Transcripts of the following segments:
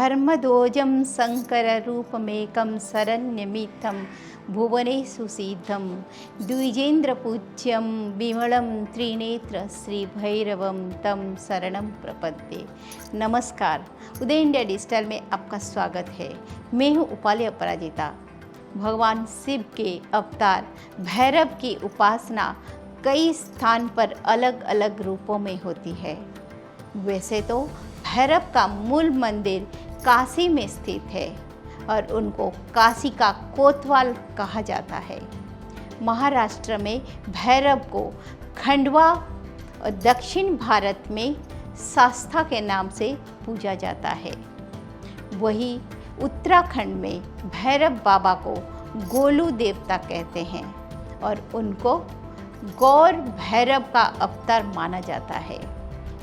धर्मध्वजं शङ्कररूपमेकं शरण्यमित्थं भुवनेषु सिद्धं द्विजेन्द्रपूज्यं विमलं त्रिनेत्र श्रीभैरवं तं शरणं प्रपद्ये। नमस्कार, उदय इंडिया डिजिटल में आपका स्वागत है। मैं हूँ उपाली अपराजिता। भगवान शिव के अवतार भैरव की उपासना कई स्थान पर अलग अलग रूपों में होती है। वैसे तो भैरव का मूल मंदिर काशी में स्थित है और उनको काशी का कोतवाल कहा जाता है। महाराष्ट्र में भैरव को खंडवा और दक्षिण भारत में शास्ता के नाम से पूजा जाता है। वहीं उत्तराखंड में भैरव बाबा को गोलू देवता कहते हैं और उनको गौर भैरव का अवतार माना जाता है।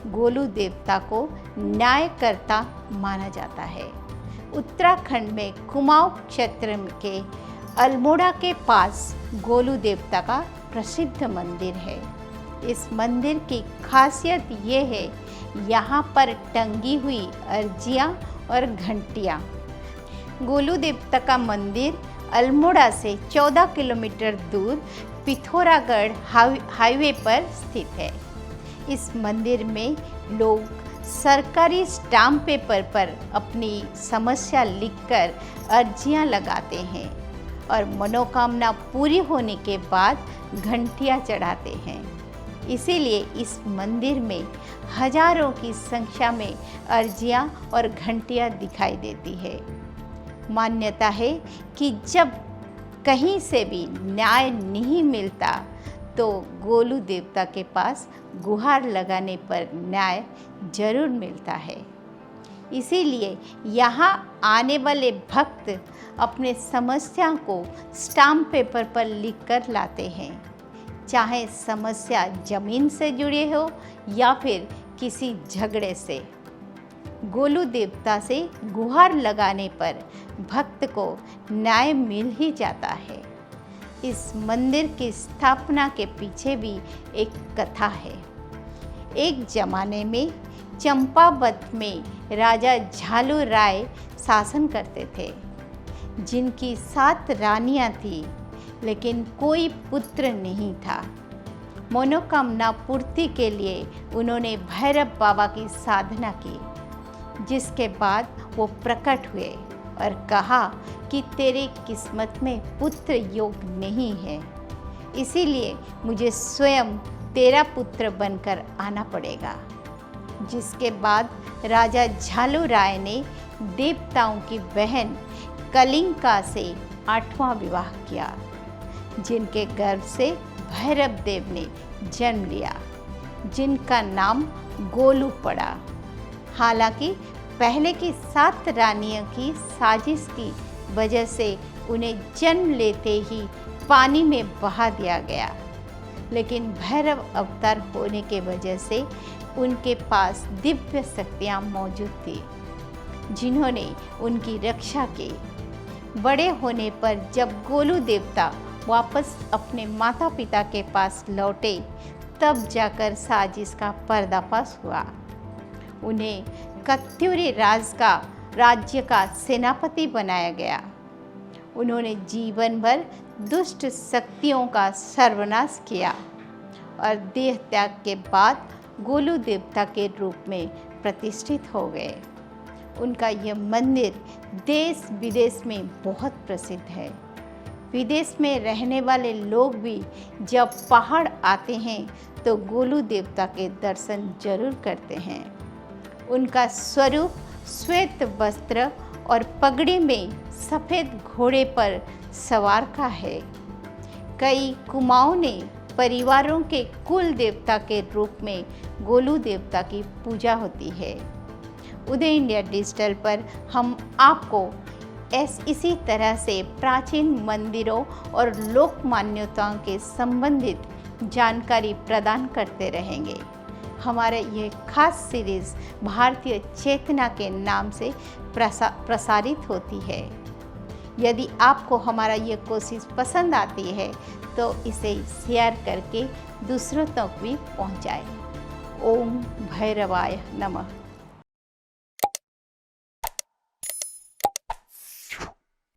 गोलू देवता को न्यायकर्ता माना जाता है। उत्तराखंड में कुमाऊं क्षेत्र के अल्मोड़ा के पास गोलू देवता का प्रसिद्ध मंदिर है। इस मंदिर की खासियत ये है, यहाँ पर टंगी हुई अर्जियाँ और घंटियाँ। गोलू देवता का मंदिर अल्मोड़ा से 14 किलोमीटर दूर पिथौरागढ़ हाईवे पर स्थित है। इस मंदिर में लोग सरकारी स्टाम्प पेपर पर अपनी समस्या लिखकर अर्जियां लगाते हैं और मनोकामना पूरी होने के बाद घंटियां चढ़ाते हैं। इसीलिए इस मंदिर में हजारों की संख्या में अर्जियां और घंटियां दिखाई देती है। मान्यता है कि जब कहीं से भी न्याय नहीं मिलता तो गोलू देवता के पास गुहार लगाने पर न्याय जरूर मिलता है। इसीलिए यहाँ आने वाले भक्त अपने समस्या को स्टाम्प पेपर पर लिखकर लाते हैं, चाहे समस्या जमीन से जुड़े हो या फिर किसी झगड़े से। गोलू देवता से गुहार लगाने पर भक्त को न्याय मिल ही जाता है। इस मंदिर की स्थापना के पीछे भी एक कथा है। एक जमाने में चंपावत में राजा झालू राय शासन करते थे, जिनकी 7 रानियां थी, लेकिन कोई पुत्र नहीं था। मनोकामना पूर्ति के लिए उन्होंने भैरव बाबा की साधना की, जिसके बाद वो प्रकट हुए और कहा कि तेरी किस्मत में पुत्र योग नहीं है, इसीलिए मुझे स्वयं तेरा पुत्र बनकर आना पड़ेगा। जिसके बाद राजा झालू राय ने देवताओं की बहन कलिंका से 8वां विवाह किया, जिनके गर्भ से भैरव देव ने जन्म लिया, जिनका नाम गोलू पड़ा। हालांकि पहले की 7 रानियों की साजिश की वजह से उन्हें जन्म लेते ही पानी में बहा दिया गया, लेकिन भैरव अवतार होने के वजह से उनके पास दिव्य शक्तियाँ मौजूद थी, जिन्होंने उनकी रक्षा की। बड़े होने पर जब गोलू देवता वापस अपने माता पिता के पास लौटे, तब जाकर साजिश का पर्दाफाश हुआ। उन्हें कत्यूरी राज्य का सेनापति बनाया गया। उन्होंने जीवन भर दुष्ट शक्तियों का सर्वनाश किया और देह त्याग के बाद गोलू देवता के रूप में प्रतिष्ठित हो गए। उनका यह मंदिर देश विदेश में बहुत प्रसिद्ध है। विदेश में रहने वाले लोग भी जब पहाड़ आते हैं तो गोलू देवता के दर्शन जरूर करते हैं। उनका स्वरूप श्वेत वस्त्र और पगड़ी में सफ़ेद घोड़े पर सवार का है। कई कुमाऊं ने परिवारों के कुल देवता के रूप में गोलू देवता की पूजा होती है। उदय इंडिया डिजिटल पर हम आपको इसी तरह से प्राचीन मंदिरों और लोक मान्यताओं के संबंधित जानकारी प्रदान करते रहेंगे। हमारा ये खास सीरीज़ भारतीय चेतना के नाम से प्रसारित होती है। यदि आपको हमारा ये कोशिश पसंद आती है तो इसे शेयर करके दूसरों तक भी पहुंचाएं। ओम भैरवाय नमः।